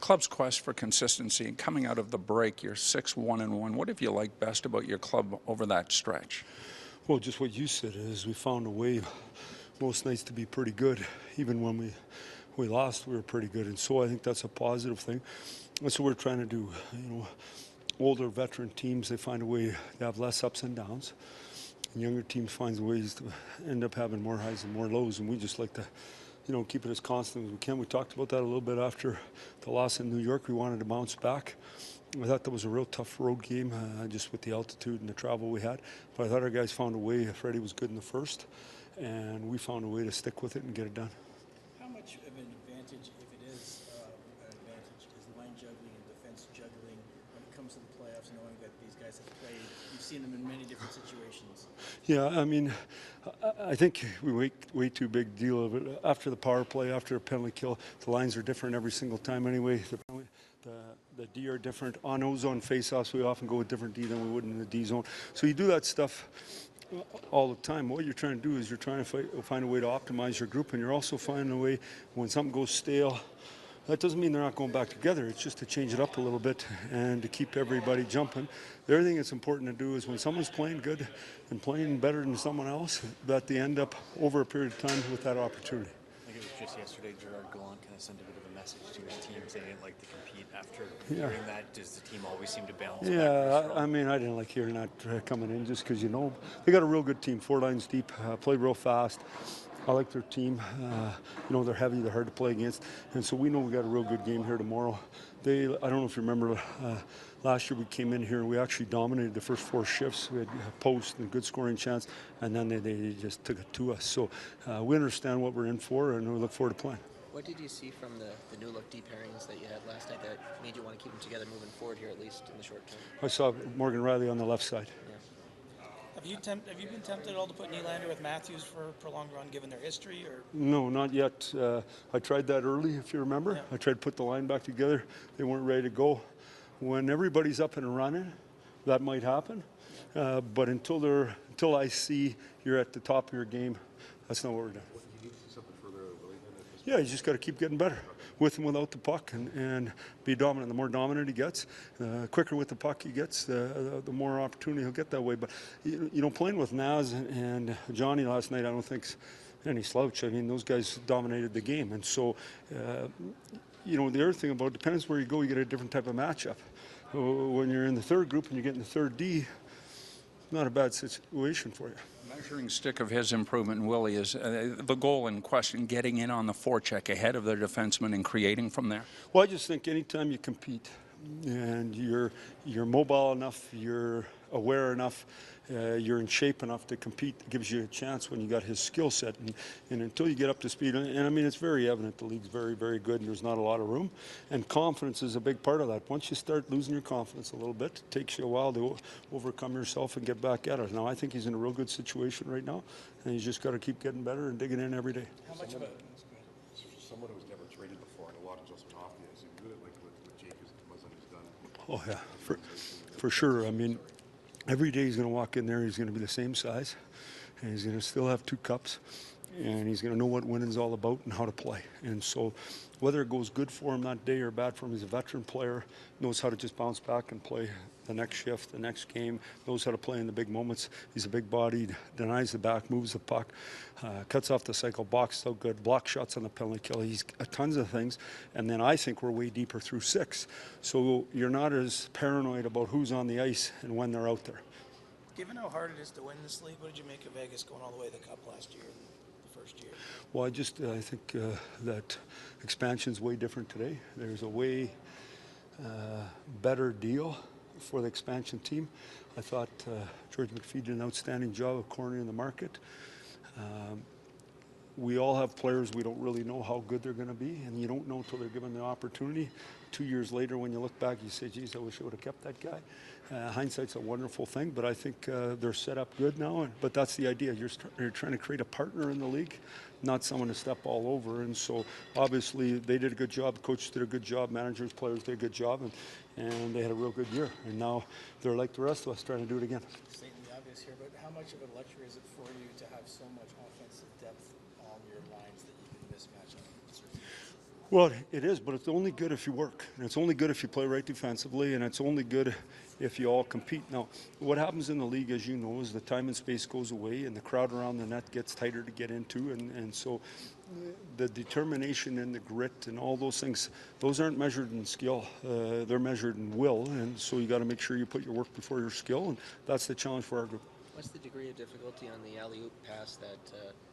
club's quest for consistency. Coming out of the break, you're 6-1-1. What have you liked best about your club over that stretch? Well, just what you said is we found a way most nights to be pretty good. Even when we lost, we were pretty good. And so I think that's a positive thing. That's what we're trying to do. Older veteran teams, they find a way to have less ups and downs. And younger teams find ways to end up having more highs and more lows. And we just like to, keep it as constant as we can. We talked about that a little bit after the loss in New York. We wanted to bounce back. I thought that was a real tough road game, just with the altitude and the travel we had. But I thought our guys found a way. Freddie was good in the first, and we found a way to stick with it and get it done. How much of an advantage, if it is an advantage, is line juggling and defense juggling when it comes to the playoffs, knowing that these guys have played? You've seen them in many different situations. Yeah, I mean, I think we make way too big deal of it. After the power play, after a penalty kill, the lines are different every single time anyway. The D are different. On O-zone face-offs, we often go with different D than we would in the D zone. So you do that stuff all the time. What you're trying to do is you're trying to find a way to optimize your group, and you're also finding a way when something goes stale. That doesn't mean they're not going back together. It's just to change it up a little bit and to keep everybody jumping. The other thing that's important to do is when someone's playing good and playing better than someone else, that they end up over a period of time with that opportunity. I think it was just yesterday, Gerard Gallant kind of sent a bit of a message to his team saying he didn't like to compete. After hearing that, does the team always seem to bounce back? Yeah, I mean, I didn't like hearing that coming in just because, they got a real good team, 4 lines deep, play real fast. I like their team. They're heavy, they're hard to play against. And so we know we got a real good game here tomorrow. I don't know if you remember, last year we came in here and we actually dominated the first 4 shifts. We had a post and a good scoring chance, and then they just took it to us. So we understand what we're in for, and we look forward to playing. What did you see from the new look deep pairings that you had last night that made you want to keep them together moving forward here, at least in the short term? I saw Morgan Riley on the left side. Yeah. Have you been tempted at all to put Nylander with Matthews for a prolonged run, given their history? Or No, not yet. I tried that early, if you remember. Yeah. I tried to put the line back together. They weren't ready to go. When everybody's up and running, that might happen. But until I see you're at the top of your game, that's not what we're doing. You need to see something further out of Willie then? Yeah, you just got to keep getting better with and without the puck and be dominant. The more dominant he gets, the quicker with the puck he gets, the more opportunity he'll get that way. But, playing with Naz and Johnny last night, I don't think's any slouch. I mean, those guys dominated the game. And so, the other thing about it depends where you go, you get a different type of matchup. When you're in the third group and you get in the third D, not a bad situation for you. Measuring stick of his improvement in Willie is the goal in question, getting in on the forecheck ahead of their defenseman and creating from there. Well, I just think anytime you compete and you're mobile enough, you're aware enough, you're in shape enough to compete, it gives you a chance when you got his skill set. And until you get up to speed, and I mean, it's very evident the league's very, very good and there's not a lot of room. And confidence is a big part of that. Once you start losing your confidence a little bit, it takes you a while to overcome yourself and get back at it. Now, I think he's in a real good situation right now, and he's just got to keep getting better and digging in every day. How much of it? Someone who was never traded before and a lot of Justin Hoffman is good at like what Jake has done. Oh, yeah, for sure. I mean, every day he's going to walk in there, he's going to be the same size, and he's going to still have 2 cups, and he's going to know what winning's all about and how to play. And so whether it goes good for him that day or bad for him, he's a veteran player, knows how to just bounce back and play the next shift, the next game, knows how to play in the big moments. He's a big body, denies the back, moves the puck, cuts off the cycle, box so good, block shots on the penalty kill. He's tons of things. And then I think we're way deeper through 6. So you're not as paranoid about who's on the ice and when they're out there. Given how hard it is to win this league, what did you make of Vegas going all the way to the Cup last year, the first year? Well, I think that expansion's way different today. There's a way better deal for the expansion team. I thought George McPhee did an outstanding job of cornering the market. We all have players we don't really know how good they're going to be, and you don't know until they're given the opportunity. 2 years later, when you look back, you say, geez, I wish I would have kept that guy. Hindsight's a wonderful thing, but I think they're set up good now. But that's the idea. You're trying to create a partner in the league, not someone to step all over. And so, obviously, they did a good job. Coaches did a good job. Managers, players did a good job. And they had a real good year. And now they're like the rest of us, trying to do it again. Stating the obvious here, but how much of a luxury is it for you to have so much offensive depth on your lines that you can mismatch on certain Well, it is, but it's only good if you work. And it's only good if you play right defensively, and it's only good if you all compete. Now, what happens in the league, as you know, is the time and space goes away, and the crowd around the net gets tighter to get into, and so the determination and the grit and all those things, those aren't measured in skill. They're measured in will, and so you got to make sure you put your work before your skill, and that's the challenge for our group. What's the degree of difficulty on the alley-oop pass that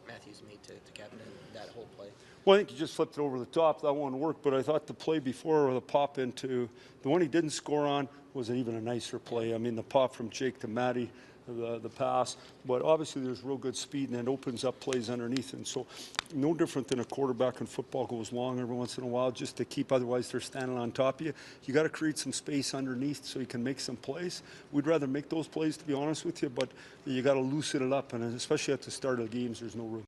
Matthews made to Kevin in that whole play? Well, I think he just flipped it over the top. That one worked, but I thought the play before, or the pop into the one he didn't score on, was even a nicer play. I mean, the pop from Jake to Matty, the pass, but obviously there's real good speed, and it opens up plays underneath. And so, no different than a quarterback in football goes long every once in a while just to keep. Otherwise, they're standing on top of you. You got to create some space underneath so you can make some plays. We'd rather make those plays, to be honest with you, but you got to loosen it up, and especially at the start of the games, there's no room.